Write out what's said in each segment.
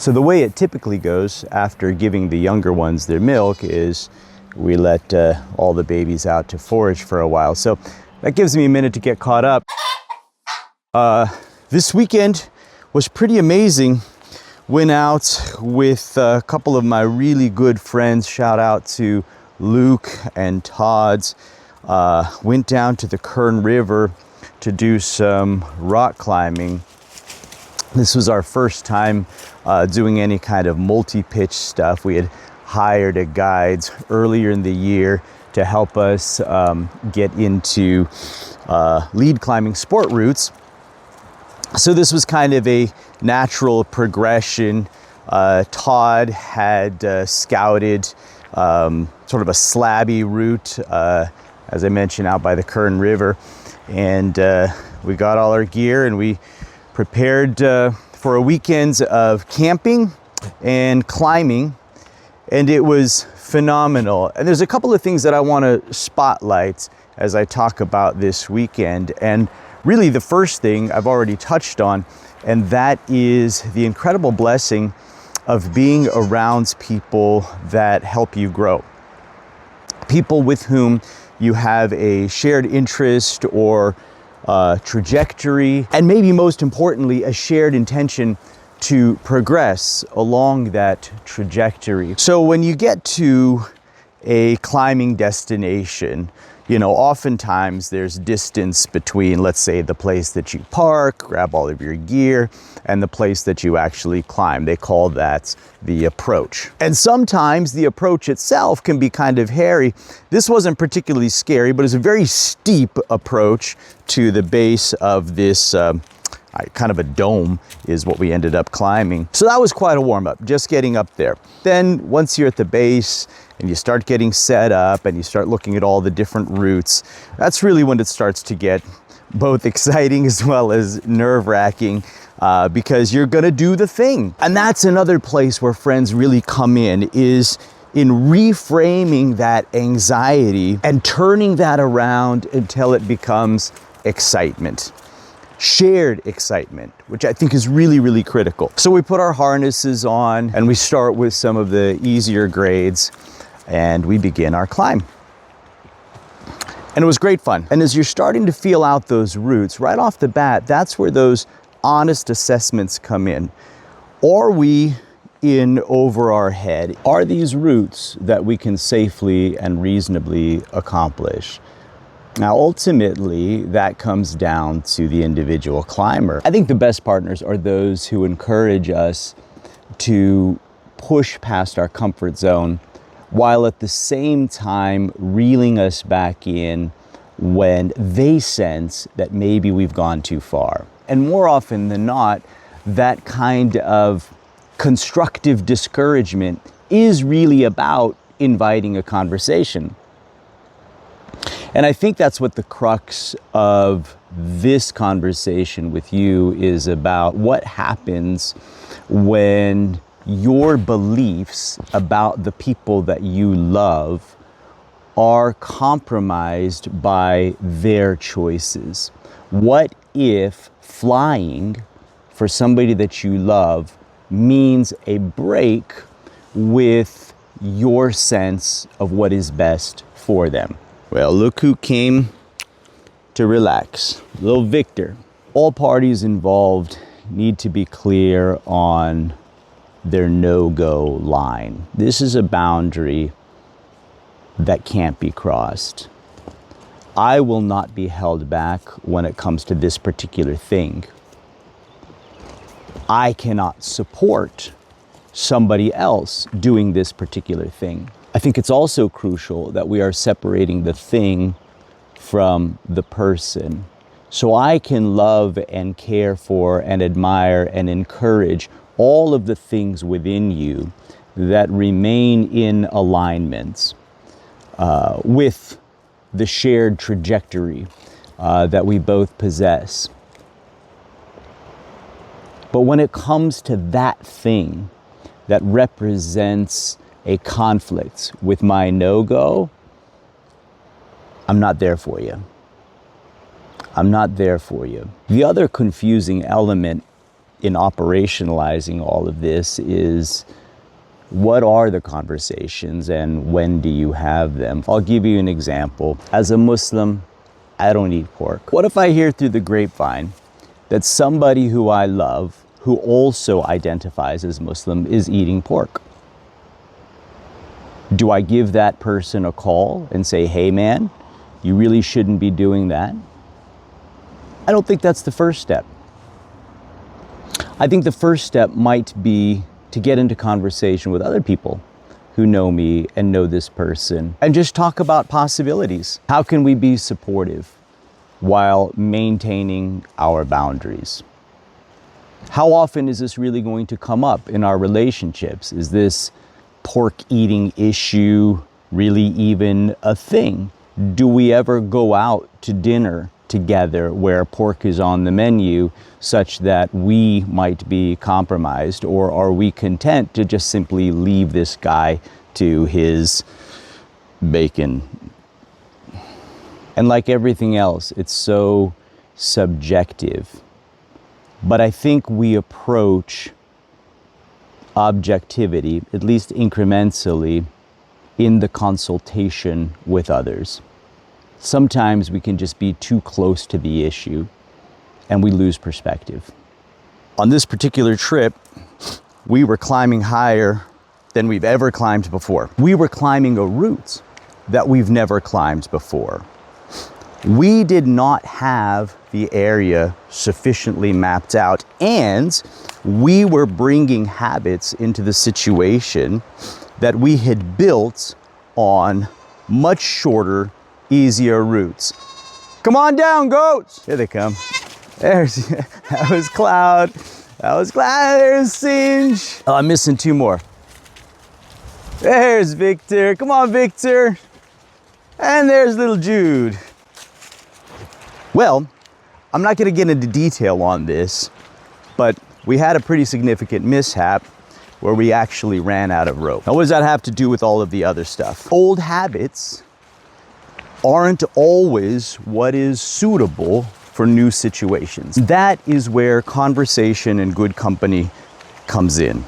So the way it typically goes after giving the younger ones their milk is we let all the babies out to forage for a while. So that gives me a minute to get caught up. This weekend was pretty amazing. Went out with a couple of my really good friends. Shout out to Luke and Todd's. Went down to the Kern River to do some rock climbing. This was our first time doing any kind of multi-pitch stuff. We had hired a guide earlier in the year to help us get into lead climbing sport routes. So this was kind of a natural progression. Todd had scouted sort of a slabby route, as I mentioned, out by the Kern River. And we got all our gear and we prepared for a weekend of camping and climbing, and it was phenomenal. And there's a couple of things that I want to spotlight as I talk about this weekend. And really the first thing I've already touched on, and that is the incredible blessing of being around people that help you grow. People with whom you have a shared interest or trajectory, and maybe most importantly, a shared intention to progress along that trajectory. So when you get to a climbing destination, you know, oftentimes there's distance between, let's say, the place that you park, grab all of your gear, and the place that you actually climb. They call that the approach. And sometimes the approach itself can be kind of hairy. This wasn't particularly scary, but it's a very steep approach to the base of this kind of a dome is what we ended up climbing. So that was quite a warm-up, just getting up there. Then once you're at the base and you start getting set up and you start looking at all the different routes, that's really when it starts to get both exciting as well as nerve-wracking, because you're gonna do the thing. And that's another place where friends really come in, is in reframing that anxiety and turning that around until it becomes excitement. Shared excitement, which I think is really, really critical. So we put our harnesses on and we start with some of the easier grades and we begin our climb. And it was great fun. And as you're starting to feel out those routes, right off the bat, that's where those honest assessments come in. Are we in over our head? Are these routes that we can safely and reasonably accomplish? Now, ultimately, that comes down to the individual climber. I think the best partners are those who encourage us to push past our comfort zone while at the same time reeling us back in when they sense that maybe we've gone too far. And more often than not, that kind of constructive discouragement is really about inviting a conversation. And I think that's what the crux of this conversation with you is about. What happens when your beliefs about the people that you love are compromised by their choices? What if flying for somebody that you love means a break with your sense of what is best for them? Well, look who came to relax. Little Victor. All parties involved need to be clear on their no-go line. This is a boundary that can't be crossed. I will not be held back when it comes to this particular thing. I cannot support somebody else doing this particular thing. I think it's also crucial that we are separating the thing from the person. So I can love and care for and admire and encourage all of the things within you that remain in alignment with the shared trajectory that we both possess. But when it comes to that thing that represents a conflict with my no-go, I'm not there for you. I'm not there for you. The other confusing element in operationalizing all of this is, what are the conversations and when do you have them? I'll give you an example. As a Muslim, I don't eat pork. What if I hear through the grapevine that somebody who I love, who also identifies as Muslim, is eating pork? Do I give that person a call and say, hey man, you really shouldn't be doing that? I don't think that's the first step. I think the first step might be to get into conversation with other people who know me and know this person and just talk about possibilities. How can we be supportive while maintaining our boundaries? How often is this really going to come up in our relationships? Is this pork eating issue really even a thing? Do we ever go out to dinner together where pork is on the menu such that we might be compromised? Or are we content to just simply leave this guy to his bacon? And like everything else, it's so subjective. But I think we approach objectivity, at least incrementally, in the consultation with others. Sometimes we can just be too close to the issue and we lose perspective. On this particular trip, we were climbing higher than we've ever climbed before. We were climbing a route that we've never climbed before. We did not have the area sufficiently mapped out, and we were bringing habits into the situation that we had built on much shorter, easier routes. Come on down, goats! Here they come. That was Cloud. That was Cloud. There's Singe. Oh, I'm missing two more. There's Victor. Come on, Victor. And there's little Jude. Well, I'm not going to get into detail on this, but we had a pretty significant mishap where we actually ran out of rope. Now, what does that have to do with all of the other stuff? Old habits aren't always what is suitable for new situations. That is where conversation and good company comes in.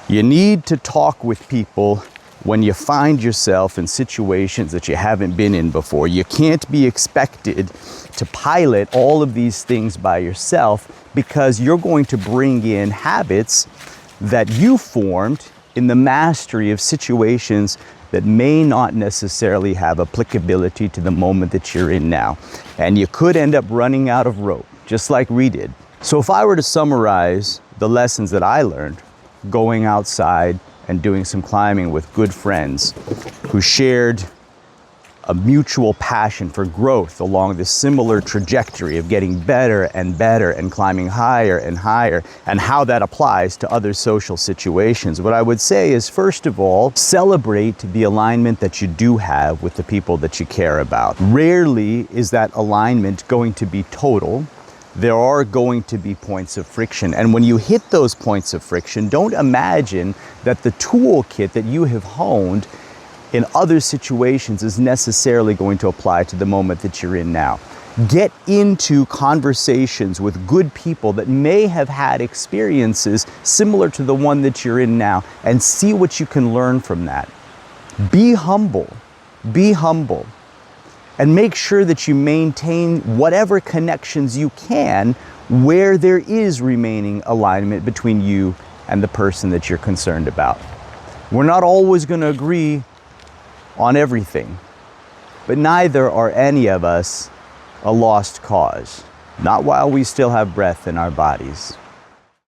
You need to talk with people when you find yourself in situations that you haven't been in before. You can't be expected to pilot all of these things by yourself, because you're going to bring in habits that you formed in the mastery of situations that may not necessarily have applicability to the moment that you're in now. And you could end up running out of rope, just like we did. So if I were to summarize the lessons that I learned going outside and doing some climbing with good friends who shared a mutual passion for growth along this similar trajectory of getting better and better and climbing higher and higher, and how that applies to other social situations, what I would say is, first of all, celebrate the alignment that you do have with the people that you care about. Rarely is that alignment going to be total. There are going to be points of friction. And when you hit those points of friction, don't imagine that the toolkit that you have honed in other situations is necessarily going to apply to the moment that you're in now. Get into conversations with good people that may have had experiences similar to the one that you're in now, and see what you can learn from that. Be humble. Be humble. And make sure that you maintain whatever connections you can where there is remaining alignment between you and the person that you're concerned about. We're not always going to agree on everything, but neither are any of us a lost cause. Not while we still have breath in our bodies.